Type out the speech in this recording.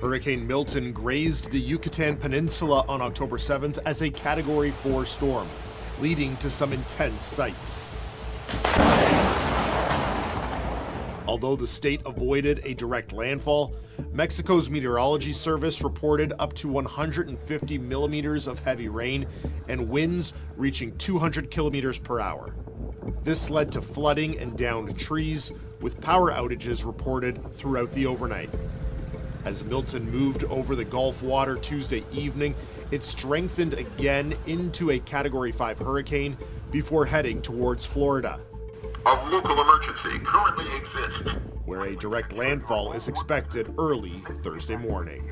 Hurricane Milton grazed the Yucatan Peninsula on October 7th as a Category 4 storm, leading to some intense sights. Although the state avoided a direct landfall, Mexico's meteorology service reported up to 150 millimeters of heavy rain and winds reaching 200 kilometers per hour. This led to flooding and downed trees, with power outages reported throughout the overnight. As Milton moved over the Gulf water Tuesday evening, it strengthened again into a Category 5 hurricane before heading towards Florida. A local emergency currently exists, where a direct landfall is expected early Thursday morning.